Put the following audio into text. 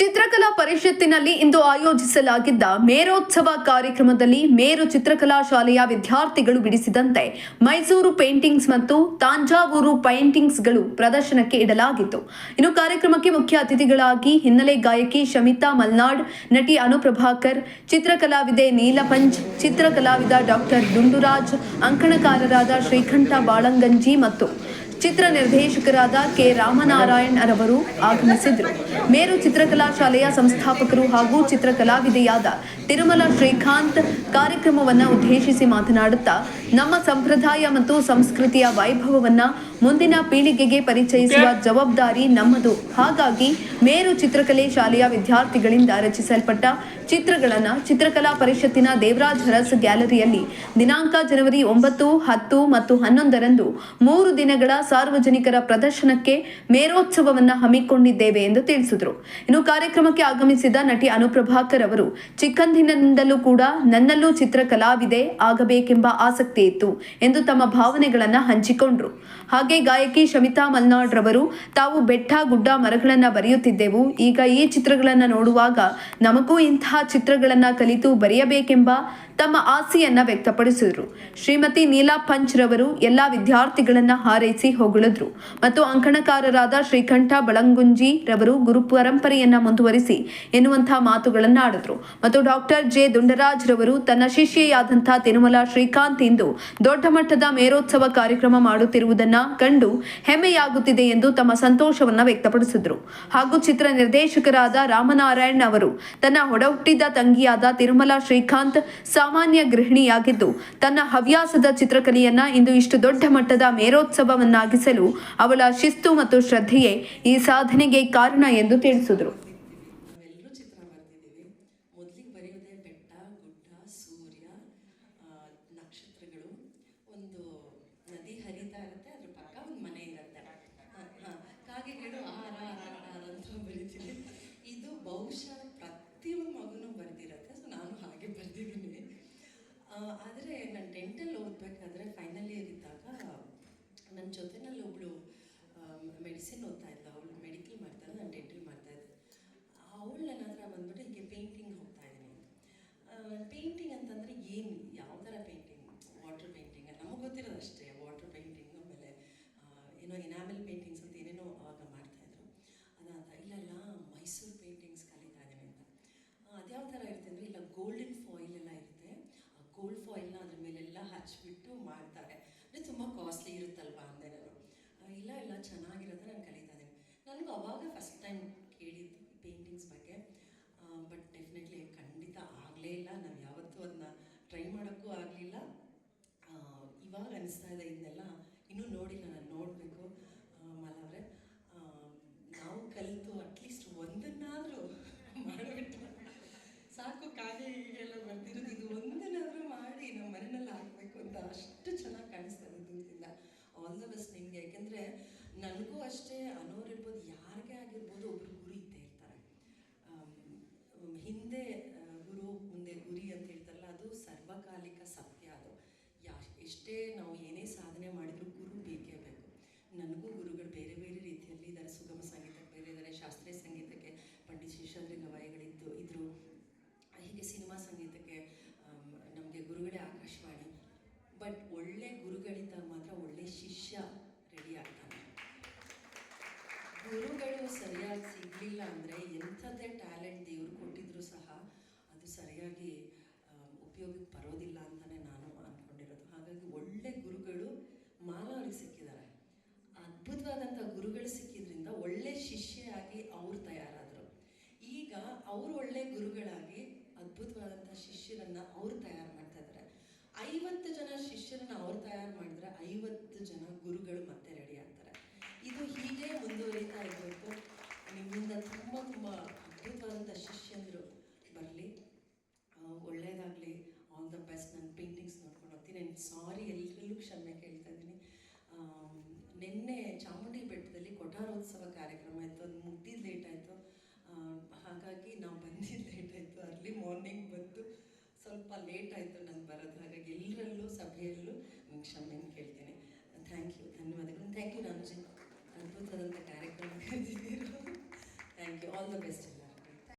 ಚಿತ್ರಕಲಾ ಪರಿಷತ್ತಿನಲ್ಲಿ ಇಂದು ಆಯೋಜಿಸಲಾಗಿದ್ದ ಮೇರೋತ್ಸವ ಕಾರ್ಯಕ್ರಮದಲ್ಲಿ ಮೇರು ಚಿತ್ರಕಲಾ ಶಾಲೆಯ ವಿದ್ಯಾರ್ಥಿಗಳು ಬಿಡಿಸಿದಂತೆ ಮೈಸೂರು ಪೇಂಟಿಂಗ್ಸ್ ಮತ್ತು ತಾಂಜಾವೂರು ಪೇಂಟಿಂಗ್ಸ್ಗಳು ಪ್ರದರ್ಶನಕ್ಕೆ ಇಡಲಾಗಿತ್ತು. ಇನ್ನು ಕಾರ್ಯಕ್ರಮಕ್ಕೆ ಮುಖ್ಯ ಅತಿಥಿಗಳಾಗಿ ಹಿನ್ನೆಲೆ ಗಾಯಕಿ ಶಮಿತಾ ಮಲ್ನಾಡ್, ನಟಿ ಅನುಪ್ರಭಾಕರ್, ಚಿತ್ರಕಲಾವಿದೆ ನೀಲಪಂಚ್, ಚಿತ್ರಕಲಾವಿದ ಡಾಕ್ಟರ್ ಡುಂಡುರಾಜ್, ಅಂಕಣಕಾರರಾದ ಶ್ರೀಕಂಠ ಬಾಳಂಗಂಜಿ ಮತ್ತು ಚಿತ್ರ ನಿರ್ದೇಶಕರಾದ ಕೆ ರಾಮನಾರಾಯಣ್ ರವರು ಆಗಮಿಸಿದರು. ಮೇರು ಚಿತ್ರಕಲಾ ಶಾಲೆಯ ಸಂಸ್ಥಾಪಕರು ಹಾಗೂ ಚಿತ್ರಕಲಾವಿದೆಯಾದ ತಿರುಮಲ ಶ್ರೀಕಾಂತ್ ಕಾರ್ಯಕ್ರಮವನ್ನು ಉದ್ದೇಶಿಸಿ ಮಾತನಾಡುತ್ತಾ, ನಮ್ಮ ಸಂಪ್ರದಾಯ ಮತ್ತು ಸಂಸ್ಕೃತಿಯ ವೈಭವವನ್ನು ಮುಂದಿನ ಪೀಳಿಗೆಗೆ ಪರಿಚಯಿಸುವ ಜವಾಬ್ದಾರಿ ನಮ್ಮದು. ಹಾಗಾಗಿ ಮೇರು ಚಿತ್ರಕಲೆ ಶಾಲೆಯ ವಿದ್ಯಾರ್ಥಿಗಳಿಂದ ರಚಿಸಲ್ಪಟ್ಟ ಚಿತ್ರಗಳನ್ನು ಚಿತ್ರಕಲಾ ಪರಿಷತ್ತಿನ ದೇವರಾಜ್ ಅರಸ್ ಗ್ಯಾಲರಿಯಲ್ಲಿ ದಿನಾಂಕ ಜನವರಿ 9, 10 ಮತ್ತು 11ರಂದು 3 ದಿನಗಳ ಸಾರ್ವಜನಿಕರ ಪ್ರದರ್ಶನಕ್ಕೆ ಮೇರೋತ್ಸವವನ್ನು ಹಮ್ಮಿಕೊಂಡಿದ್ದೇವೆ ಎಂದು ತಿಳಿಸಿದರು. ಇನ್ನು ಕಾರ್ಯಕ್ರಮಕ್ಕೆ ಆಗಮಿಸಿದ ನಟಿ ಅನುಪ್ರಭಾಕರ್ ಅವರು, ಚಿಕ್ಕಂದಿನಿಂದಲೂ ಕೂಡ ನನ್ನಲ್ಲೂ ಚಿತ್ರಕಲಾವಿದೆ ಆಗಬೇಕೆಂಬ ಆಸಕ್ತಿ ಇತ್ತು ಎಂದು ತಮ್ಮ ಭಾವನೆಗಳನ್ನು ಹಂಚಿಕೊಂಡರು. ಹಾಗೆ ಗಾಯಕಿ ಶಮಿತಾ ಮಲ್ನಾಡ್ ರವರು, ತಾವು ಬೆಟ್ಟ ಗುಡ್ಡ ಮರಗಳನ್ನು ಬರೆಯುತ್ತಿದ್ದೆವು. ಈಗ ಈ ಚಿತ್ರಗಳನ್ನು ನೋಡುವಾಗ ನಮಗೂ ಇಂತಹ ಚಿತ್ರಗಳನ್ನು ಕಲಿತು ಬರೆಯಬೇಕೆಂಬ ತಮ್ಮ ಆಸೆಯನ್ನ ವ್ಯಕ್ತಪಡಿಸಿದರು. ಶ್ರೀಮತಿ ನೀಲಾ ಪಂಚ್ ರವರು ಎಲ್ಲ ವಿದ್ಯಾರ್ಥಿಗಳನ್ನ ಹಾರೈಸಿ ಹೊಗಳಿದ್ರು ಮತ್ತು ಅಂಕಣಕಾರರಾದ ಶ್ರೀಕಂಠ ಬಳಂಗುಂಜಿ ರವರು ಗುರು ಪರಂಪರೆಯನ್ನ ಮುಂದುವರಿಸಿ ಎನ್ನುವಂತಹ ಮಾತುಗಳನ್ನ ಆಡಿದ್ರು ಮತ್ತು ಡಾಕ್ಟರ್ ಜೆ ಡುಂಡರಾಜ್ ರವರು ತನ್ನ ಶಿಷ್ಯೆಯಾದಂತಹ ತಿರುಮಲ ಶ್ರೀಕಾಂತ್ ಇಂದು ದೊಡ್ಡ ಮಟ್ಟದ ಮೇರೋತ್ಸವ ಕಾರ್ಯಕ್ರಮ ಮಾಡುತ್ತಿರುವುದನ್ನ ಕಂಡು ಹೆಮ್ಮೆಯಾಗುತ್ತಿದೆ ಎಂದು ತಮ್ಮ ಸಂತೋಷವನ್ನ ವ್ಯಕ್ತಪಡಿಸಿದ್ರು. ಹಾಗೂ ಚಿತ್ರ ನಿರ್ದೇಶಕರಾದ ರಾಮನಾರಾಯಣ್ ಅವರು ತನ್ನ ಒಡಹುಟ್ಟಿದ ತಂಗಿಯಾದ ತಿರುಮಲ ಶ್ರೀಕಾಂತ್ ಸಾಮಾನ್ಯ ಗೃಹಿಣಿಯಾಗಿದ್ದು ತನ್ನ ಹವ್ಯಾಸದ ಚಿತ್ರಕಲೆಯನ್ನ ಇಂದು ಇಷ್ಟು ದೊಡ್ಡ ಮಟ್ಟದ ಮೇರೋತ್ಸವವನ್ನಾಗಿಸಲು ಅವಳ ಶಿಸ್ತು ಮತ್ತು ಶ್ರದ್ಧೆಯೇ ಈ ಸಾಧನೆಗೆ ಕಾರಣ ಎಂದು ತಿಳಿಸಿದರು. ಆದರೆ ನಾನು 10th ಓದಬೇಕಾದ್ರೆ ಫೈನಲ್ ಇಯರ್ ಇದ್ದಾಗ ನನ್ನ ಜೊತೆನಲ್ಲಿ ಒಬ್ಬಳು ಮೆಡಿಸಿನ್ ಓದ್ತಾ ಇದ್ದ, ಅವಳು ಮೆಡಿಕಲ್ ಮಾಡ್ತಾಯಿದ್ದ, ನಾನು ಡೆಂಟಲ್ ಮಾಡ್ತಾಯಿದ್ದೆ. ಅವಳು ನನ್ನ ಹತ್ರ ಬಂದ್ಬಿಟ್ಟು ಹೀಗೆ ಪೇಂಟಿಂಗ್ ಹೋಗ್ತಾ ಇದ್ದೀನಿ. ಪೇಂಟಿಂಗ್ ಅಂತಂದರೆ ಏನು, ಯಾವ ಥರ ಪೇಂಟಿಂಗ್? ವಾಟರ್ ಪೇಂಟಿಂಗ್ ನಮಗೆ ಗೊತ್ತಿರೋದು ಅಷ್ಟೇ, ವಾಟರ್ ಪೇಂಟಿಂಗ್, ಆಮೇಲೆ ಏನೋ ಎನಾಮೆಲ್ ಪೇಂಟಿಂಗ್ಸ್ ಅಂತ ಏನೇನೋ ಆವಾಗ ಮಾಡ್ತಾಯಿದ್ರು. ಅದಾದ ಇಲ್ಲ ಮೈಸೂರು ಪೇಂಟಿಂಗ್ಸ್ ಕಲಿತಾ ಇದ್ದೀನಿ ಅಂತ. ಅದ್ಯಾವ ಥರ ಇರುತ್ತೆ ಅಂದರೆ, ಇಲ್ಲ ಗೋಲ್ಡನ್ ಫಾಯಿಲ್ ಎಲ್ಲ ಇರುತ್ತೆ, ಗೋಲ್ಡ್ ಫಾಯಿಲ್ನ ಅದ್ರ ಮೇಲೆಲ್ಲ ಹಚ್ಚಿಬಿಟ್ಟು ಮಾಡ್ತಾರೆ. ಅಂದರೆ ತುಂಬ ಕಾಸ್ಟ್ಲಿ ಇರುತ್ತಲ್ವಾ ಅಂದೆ ನಾನು. ಇಲ್ಲ ಚೆನ್ನಾಗಿರುತ್ತೆ, ನಾನು ಕಲಿತಾ ಇದ್ದೀನಿ. ನನಗೂ ಅವಾಗ ಫಸ್ಟ್ ಟೈಮ್ ಕೇಳಿದ್ದು ಪೇಂಟಿಂಗ್ಸ್ ಬಗ್ಗೆ. ಬಟ್ ಡೆಫಿನೆಟ್ಲಿ ಖಂಡಿತ ಆಗಲೇ ಇಲ್ಲ, ನಾವು ಯಾವತ್ತೂ ಅದನ್ನ ಟ್ರೈ ಮಾಡೋಕ್ಕೂ ಆಗಲಿಲ್ಲ. ಇವಾಗ ಅನಿಸ್ತಾ ಇದೆ ಇದನ್ನೆಲ್ಲ ಇನ್ನೂ ನೋಡಿಲ್ಲ, ನಾನು ನೋಡಬೇಕು. ಮಾಲವ್ರೆ, ನಾವು ಕಲಿತು ಅಟ್ಲೀಸ್ಟ್ ಒಂದನ್ನಾದರೂ ಮಾಡಿಬಿಟ್ಟು ಸಾಕು, ಕಾಗೆ ಹೀಗೆಲ್ಲ ಬರ್ತಿರೋದು, ಇದು ಒಂದನ್ನಾದರೂ ಮಾಡಿ ನಮ್ಮ ಮನೆಯಲ್ಲಿ ಆಗಬೇಕು ಅಂತ ಅಷ್ಟು ಚೆನ್ನಾಗಿ ಕಾಣಿಸ್ತಾ ಇದೆ ದೂರದಿಂದ. ಆಲ್ ದ ಬೆಸ್ಟ್ ನಿಮಗೆ. ಯಾಕೆಂದರೆ ನನಗೂ ಅಷ್ಟೇ, ಅನ್ನೋರಿರ್ಬೋದು, ಯಾರಿಗೇ ಆಗಿರ್ಬೋದು, ಒಬ್ಬರು ಗುರಿ ಇದ್ದೇ ಇರ್ತಾರೆ. ಹಿಂದೆ ಗುರು ಮುಂದೆ ಗುರಿ ಅಂತ ಹೇಳ್ತಾರಲ್ಲ, ಅದು ಸರ್ವಕಾಲಿಕ ಸತ್ಯ. ಅದು ಎಷ್ಟೇ ನಾವು ಏನೇ ಸಾಧನೆ ಮಾಡಿದರೂ ಗುರು ಬೇಕೇ ಬೇಕು. ನನಗೂ ಗುರುಗಳು ಬೇರೆ ಬೇರೆ ರೀತಿಯಲ್ಲಿ ಇದ್ದಾರೆ. ಸುಗಮ ಸಂಗೀತಕ್ಕೆ ಬೇರೆ ಇದ್ದಾರೆ, ಶಾಸ್ತ್ರೀಯ ಸಂಗೀತಕ್ಕೆ ಪಂಡಿತ್ ಶೇಷಾದ್ರಿ ಗವಾಯಿಗಳಿದ್ದು ಇದ್ರು, ಹೀಗೆ ಸಿನಿಮಾ ಸಂಗೀತಕ್ಕೆ ನಮಗೆ ಗುರುಗಳೇ ಆಕಾಶವಾಣಿ. ಬಟ್ ಒಳ್ಳೆ ಗುರುಗಳಿದ್ದಾಗ ಮಾತ್ರ ಒಳ್ಳೆ ಶಿಷ್ಯ ರೆಡಿ ಆಗ್ತಾನೆ. ಗುರುಗಳು ಸರಿಯಾಗಿ ಸಿಗಲಿಲ್ಲ ಅಂದರೆ ಎಂಥದ್ದೇ ಟ್ಯಾಲೆಂಟ್ ದೇವರು ಕೊಟ್ಟಿದ್ರು ಸಹ ಅದು ಸರಿಯಾಗಿ ಉಪಯೋಗಕ್ಕೆ ಬರೋದಿಲ್ಲ ಅಂತಲೇ ನಾನು ಅಂದ್ಕೊಂಡಿರೋದು. ಹಾಗಾಗಿ ಒಳ್ಳೆ ಗುರುಗಳು ಮಾನವರಿಗೆ ಸಿಕ್ಕಿದ್ದಾರೆ. ಅದ್ಭುತವಾದಂಥ ಗುರುಗಳು ಸಿಕ್ಕಿದ್ರಿಂದ ಒಳ್ಳೆ ಶಿಷ್ಯೆಯಾಗಿ ಅವ್ರು ತಯಾರಾದರು. ಈಗ ಅವರು ಒಳ್ಳೆ ಗುರುಗಳಾಗಿ ಅದ್ಭುತವಾದಂಥ ಶಿಷ್ಯರನ್ನು ಅವರು ತಯಾರು ಮಾಡ್ತಾ ಇದ್ದಾರೆ. 50 ಜನ ಶಿಷ್ಯರನ್ನು ಅವ್ರು ತಯಾರು ಮಾಡಿದ್ರೆ 50 ಜನ ಗುರುಗಳು ಮತ್ತೆ ರೆಡಿ ಆಗ್ತಾರೆ. ಇದು ಹೀಗೆ ಮುಂದುವರಿತಾ ಇರಬೇಕು. ನಿಮ್ಮಿಂದ ತುಂಬ ಅದ್ಭುತವಾದಂಥ ಶಿಷ್ಯಂದರು ಬರಲಿ, ಒಳ್ಳೆಯದಾಗಲಿ. All the best. ನಾನು ಪೇಂಟಿಂಗ್ಸ್ ನೋಡ್ಕೊಂಡು ಹೋಗ್ತೀನಿ. ಸಾರಿ, ಎಲ್ಲರಲ್ಲೂ ಕ್ಷಮೆ ಕೇಳ್ತಾ ಇದ್ದೀನಿ. ನಿನ್ನೆ ಚಾಮುಂಡಿ ಬೆಟ್ಟದಲ್ಲಿ ಕೊಠಾರೋತ್ಸವ ಕಾರ್ಯಕ್ರಮ ಇತ್ತು, ಅದು ಮುಗ್ದಿದ್ದು ಲೇಟ್ ಆಯಿತು. ಹಾಗಾಗಿ ನಾವು ಬಂದಿದ್ದು ಲೇಟ್ ಆಯಿತು. ಅರ್ಲಿ ಮಾರ್ನಿಂಗ್ ಬಂದು ಸ್ವಲ್ಪ ಲೇಟ್ ಆಯಿತು ನಾನು ಬರೋದು. ಹಾಗಾಗಿ ಎಲ್ಲರಲ್ಲೂ ಸಭೆಯಲ್ಲೂ ಕ್ಷಮೆಯನ್ನು ಕೇಳ್ತೇನೆ. ಥ್ಯಾಂಕ್ ಯು, ಧನ್ಯವಾದಗಳು. ಥ್ಯಾಂಕ್ ಯು ರಾಮಜಿ, ಅದ್ಭುತವಾದಂಥ ಕಾರ್ಯಕ್ರಮ ಕರೆದಿದ್ದೀರು. Thank you. All the best.